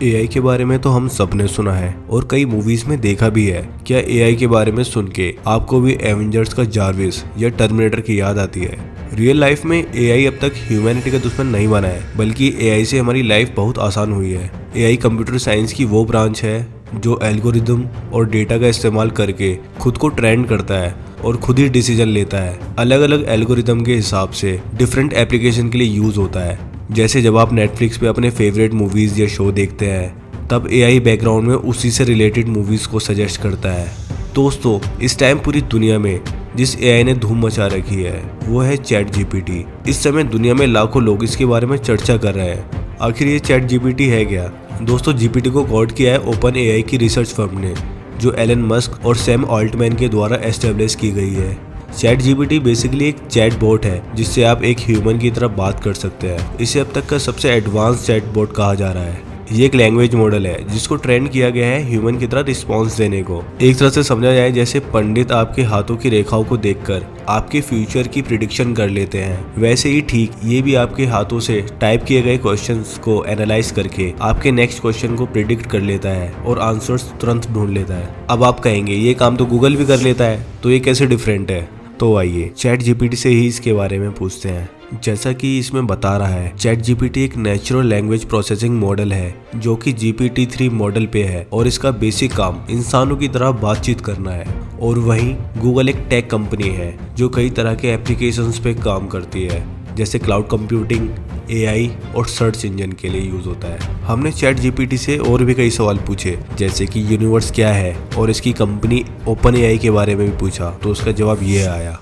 AI के बारे में तो हम सबने सुना है और कई मूवीज में देखा भी है। क्या एआई के बारे में सुन के आपको भी एवेंजर्स का जारविस या टर्मिनेटर की याद आती है? रियल लाइफ में एआई अब तक ह्यूमैनिटी का दुश्मन नहीं बना है, बल्कि एआई से हमारी लाइफ बहुत आसान हुई है। एआई कंप्यूटर साइंस की वो ब्रांच है जो एल्गोरिदम और डेटा का इस्तेमाल करके खुद को ट्रेंड करता है और खुद ही डिसीजन लेता है। अलग अलग एल्गोरिदम के हिसाब से डिफरेंट एप्लीकेशन के लिए यूज होता है। जैसे जब आप नेटफ्लिक्स पे अपने फेवरेट मूवीज या शो देखते हैं, तब एआई बैकग्राउंड में उसी से रिलेटेड मूवीज को सजेस्ट करता है। दोस्तों, इस टाइम पूरी दुनिया में जिस एआई ने धूम मचा रखी है वो है चैट जीपीटी। इस समय दुनिया में लाखों लोग इसके बारे में चर्चा कर रहे हैं। आखिर ये चैट जीपीटी है क्या? दोस्तों, जीपीटी को कोड किया है ओपन एआई की रिसर्च फर्म ने, जो एलन मस्क और सैम ऑल्टमैन के द्वारा एस्टेब्लिश की गई है। चैट जीपीटी बेसिकली एक चैट बोट है जिससे आप एक ह्यूमन की तरह बात कर सकते हैं। इसे अब तक का सबसे एडवांस चैट बोट कहा जा रहा है। ये एक लैंग्वेज मॉडल है जिसको ट्रेन किया गया है ह्यूमन की तरह रिस्पॉन्स देने को। एक तरह से समझा जाए जैसे पंडित आपके हाथों की रेखाओं को देखकर आपके फ्यूचर की प्रिडिक्शन कर लेते हैं, वैसे ही ठीक ये भी आपके हाथों से टाइप किए गए क्वेश्चंस को एनालाइज करके आपके नेक्स्ट क्वेश्चन को प्रिडिक्ट कर लेता है और आंसर्स तुरंत ढूंढ लेता है। अब आप कहेंगे ये काम तो गूगल भी कर लेता है, तो ये कैसे डिफरेंट है? तो आइए चैट जीपीटी से ही इसके बारे में पूछते हैं। जैसा कि इसमें बता रहा है, चैट जीपीटी एक नेचुरल लैंग्वेज प्रोसेसिंग मॉडल है जो कि GPT-3 मॉडल पे है और इसका बेसिक काम इंसानों की तरह बातचीत करना है। और वहीं गूगल एक टेक कंपनी है जो कई तरह के एप्लीकेशंस पे काम करती है, जैसे क्लाउड कंप्यूटिंग, एआई और सर्च इंजन के लिए यूज होता है। हमने चैट जीपीटी से और भी कई सवाल पूछे, जैसे कि यूनिवर्स क्या है और इसकी कंपनी ओपन एआई के बारे में भी पूछा, तो उसका जवाब ये आया।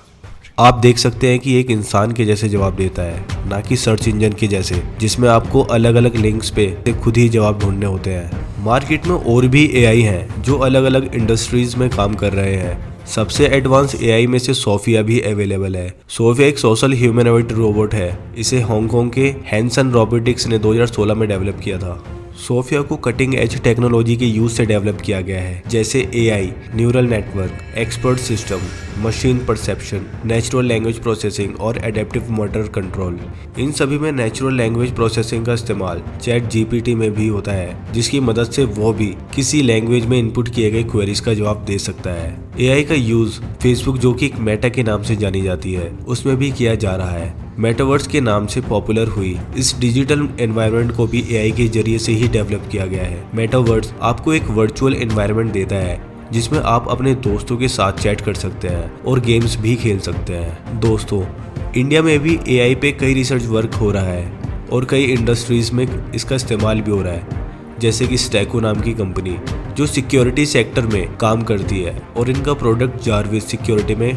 आप देख सकते हैं कि एक इंसान के जैसे जवाब देता है, ना कि सर्च इंजन के जैसे जिसमें आपको अलग अलग लिंक्स पे खुद ही जवाब ढूंढने होते हैं। मार्केट में और भी एआई हैं जो अलग अलग इंडस्ट्रीज में काम कर रहे हैं। सबसे एडवांस एआई में से सोफिया भी अवेलेबल है। सोफिया एक सोशल ह्यूमनॉइड रोबोट है। इसे हांगकांग के हैंसन रोबोटिक्स ने 2016 में डेवलप किया था। सोफिया को कटिंग एज टेक्नोलॉजी के यूज से डेवलप किया गया है, जैसे AI, neural network, expert system, machine perception, natural language processing और एडेप्टिव मोटर कंट्रोल। इन सभी में नेचुरल लैंग्वेज प्रोसेसिंग का इस्तेमाल चैट जीपीटी में भी होता है, जिसकी मदद से वो भी किसी लैंग्वेज में इनपुट किए गए क्वेरीज का जवाब दे सकता है। एआई का यूज फेसबुक, जो कि एक मेटा के नाम से जानी जाती है, उसमें भी किया जा रहा है। मेटावर्स के नाम से पॉपुलर हुई इस डिजिटल एनवायरनमेंट को भी एआई के जरिए से ही डेवलप किया गया है। मेटावर्स आपको एक वर्चुअल एनवायरनमेंट देता है जिसमें आप अपने दोस्तों के साथ चैट कर सकते हैं और गेम्स भी खेल सकते हैं। दोस्तों, इंडिया में भी एआई पे कई रिसर्च वर्क हो रहा है और कई इंडस्ट्रीज में इसका इस्तेमाल भी हो रहा है, जैसे कि स्टैको नाम की कंपनी जो सिक्योरिटी सेक्टर में काम करती है और इनका प्रोडक्ट जारविस सिक्योरिटी में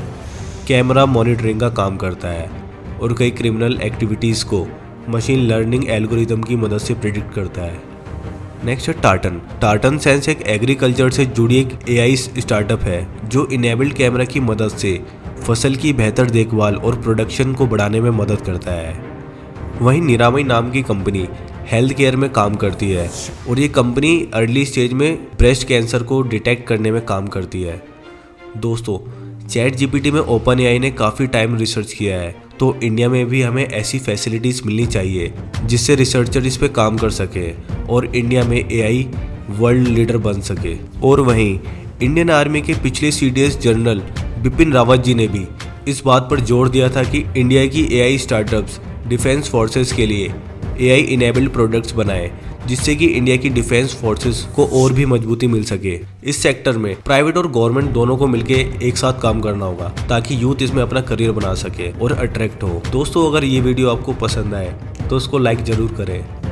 कैमरा मॉनिटरिंग का काम करता है और कई क्रिमिनल एक्टिविटीज़ को मशीन लर्निंग एल्गोरिदम की मदद से प्रिडिक्ट करता है। नेक्स्ट है टार्टन। टार्टन सेंस एक एग्रीकल्चर से जुड़ी एक एआई स्टार्टअप है जो इनेबल्ड कैमरा की मदद से फसल की बेहतर देखभाल और प्रोडक्शन को बढ़ाने में मदद करता है। वहीं निरामय नाम की कंपनी हेल्थ केयर में काम करती है और ये कंपनी अर्ली स्टेज में ब्रेस्ट कैंसर को डिटेक्ट करने में काम करती है। दोस्तों, चैट जीपीटी में ओपन एआई ने काफ़ी टाइम रिसर्च किया है, तो इंडिया में भी हमें ऐसी फैसिलिटीज़ मिलनी चाहिए जिससे रिसर्चर इस पे काम कर सके और इंडिया में एआई वर्ल्ड लीडर बन सके। और वहीं इंडियन आर्मी के पिछले सीडीएस जनरल बिपिन रावत जी ने भी इस बात पर जोर दिया था कि इंडिया की एआई स्टार्टअप्स डिफेंस फोर्सेस के लिए एआई इनेबल्ड प्रोडक्ट्स बनाए, जिससे कि इंडिया की डिफेंस फोर्सेस को और भी मजबूती मिल सके। इस सेक्टर में प्राइवेट और गवर्नमेंट दोनों को मिलके एक साथ काम करना होगा ताकि यूथ इसमें अपना करियर बना सके और अट्रैक्ट हो। दोस्तों, अगर ये वीडियो आपको पसंद आए तो उसको लाइक जरूर करें।